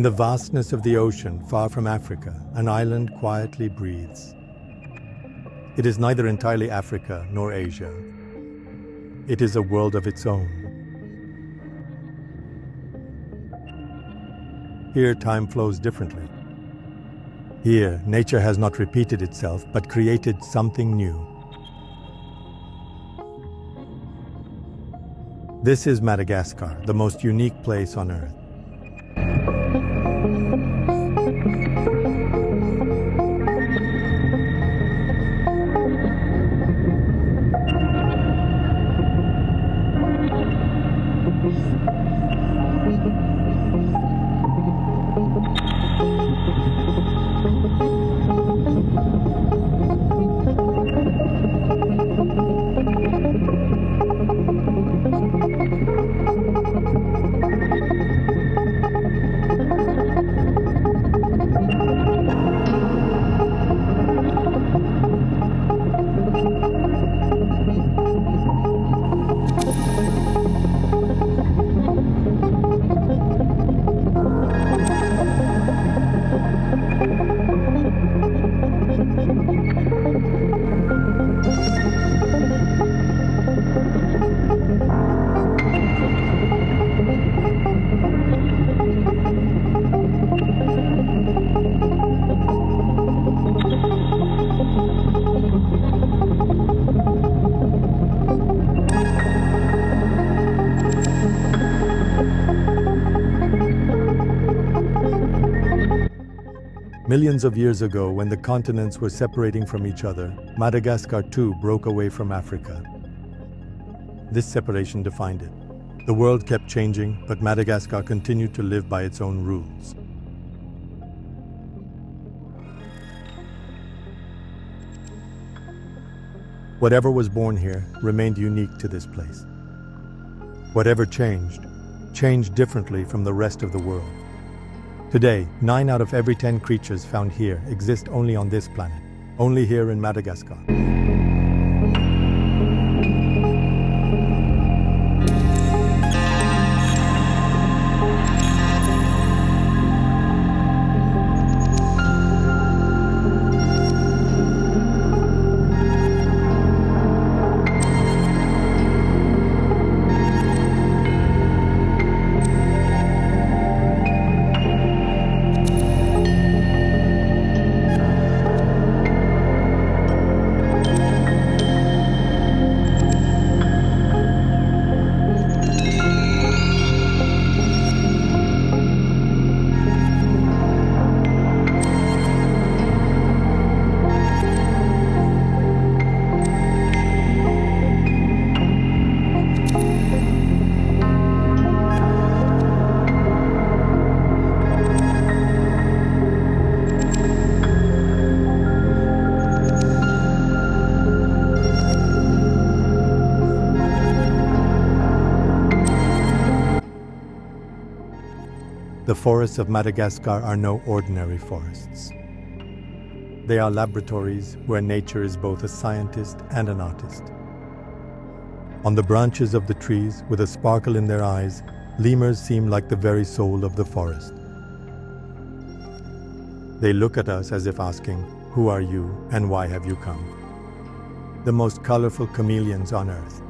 the vastness of the ocean, far from Africa, an island quietly breathes. It is neither entirely Africa nor Asia. It is a world of its own. Here, time flows differently. Here, nature has not repeated itself, but created something new. This is Madagascar, the most unique place on Earth. Millions of years ago, when the continents were separating from each other, Madagascar too broke away from Africa. This separation defined it. The world kept changing, but Madagascar continued to live by its own rules. Whatever was born here remained unique to this place. Whatever changed differently from the rest of the world. Today, 9 out of every 10 creatures found here exist only on this planet, only here in Madagascar. The forests of Madagascar are no ordinary forests. They are laboratories where nature is both a scientist and an artist. On the branches of the trees, with a sparkle in their eyes, lemurs seem like the very soul of the forest. They look at us as if asking, "Who are you and why have you come?" The most colorful chameleons on Earth.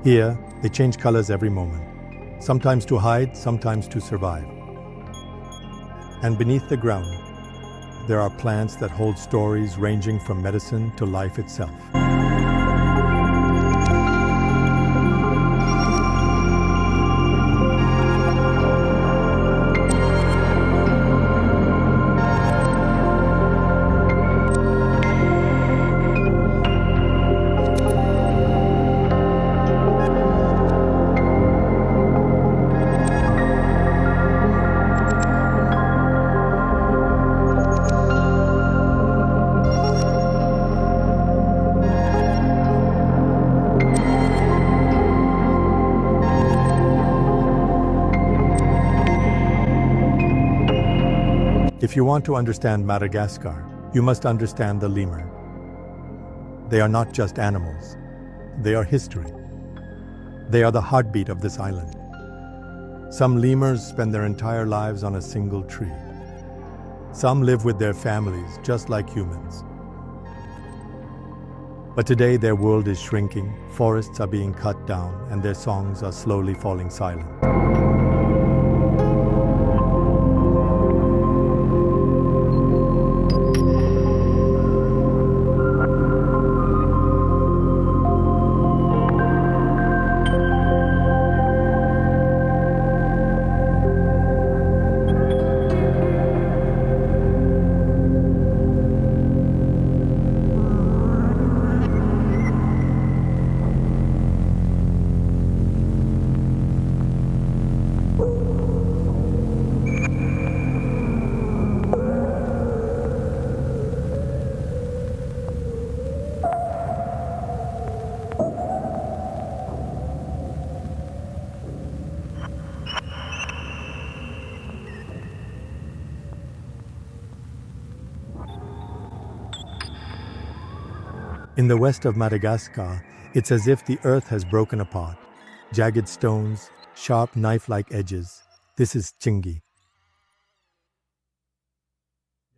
Here, they change colors every moment, sometimes to hide, sometimes to survive. And beneath the ground, there are plants that hold stories ranging from medicine to life itself. If you want to understand Madagascar, you must understand the lemur. They are not just animals, they are history. They are the heartbeat of this island. Some lemurs spend their entire lives on a single tree. Some live with their families, just like humans. But today their world is shrinking, forests are being cut down, and their songs are slowly falling silent. In the west of Madagascar, it's as if the earth has broken apart. Jagged stones, sharp knife-like edges. This is Tsingy.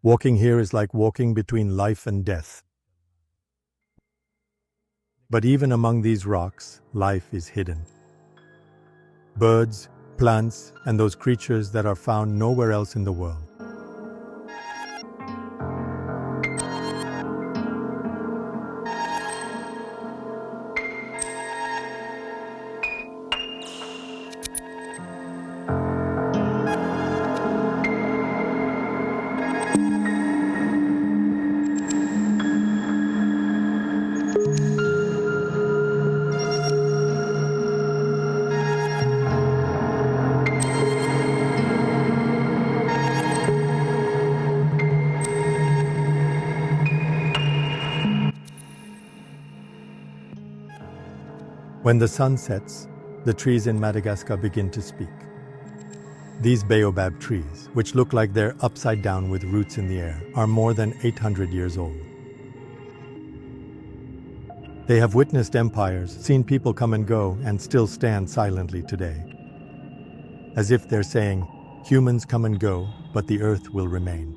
Walking here is like walking between life and death. But even among these rocks, life is hidden. Birds, plants, and those creatures that are found nowhere else in the world. When the sun sets, the trees in Madagascar begin to speak. These Baobab trees, which look like they're upside down with roots in the air, are more than 800 years old. They have witnessed empires, seen people come and go, and still stand silently today. As if they're saying, humans come and go, but the earth will remain.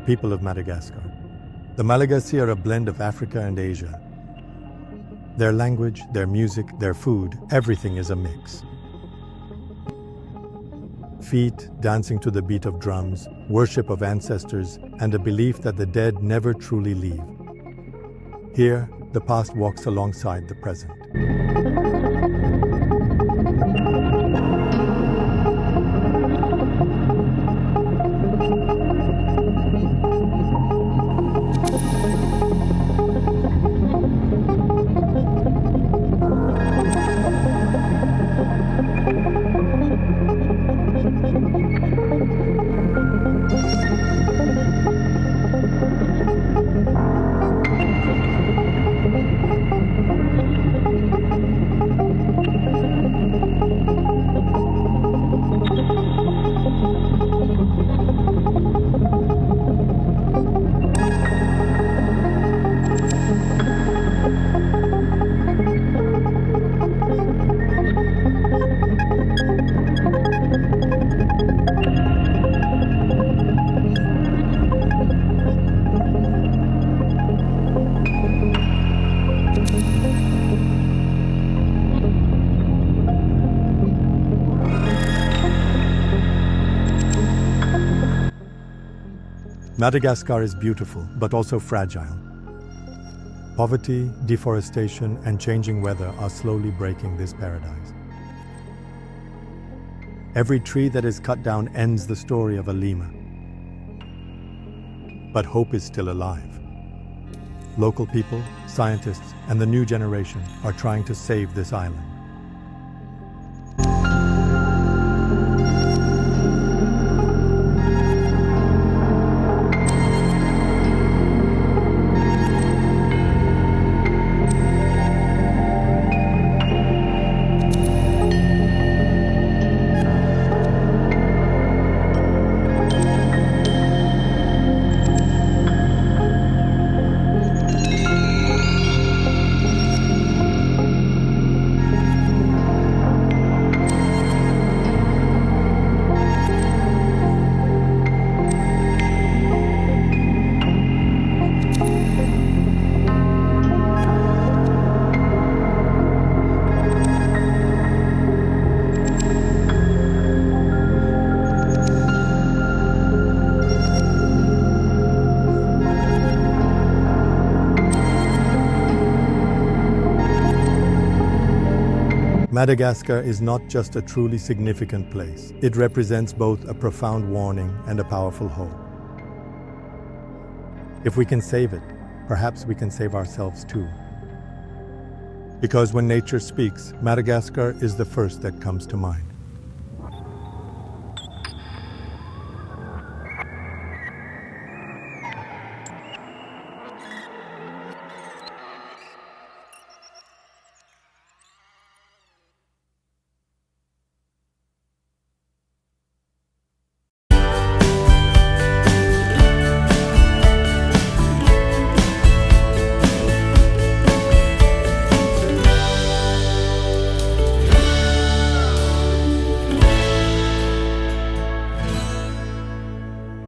People of Madagascar. The Malagasy are a blend of Africa and Asia. Their language, their music, their food, everything is a mix. Feet dancing to the beat of drums, worship of ancestors, and a belief that the dead never truly leave. Here, the past walks alongside the present. Madagascar is beautiful, but also fragile. Poverty, deforestation, and changing weather are slowly breaking this paradise. Every tree that is cut down ends the story of a lemur. But hope is still alive. Local people, scientists, and the new generation are trying to save this island. Madagascar is not just a truly significant place. It represents both a profound warning and a powerful hope. If we can save it, perhaps we can save ourselves too. Because when nature speaks, Madagascar is the first that comes to mind.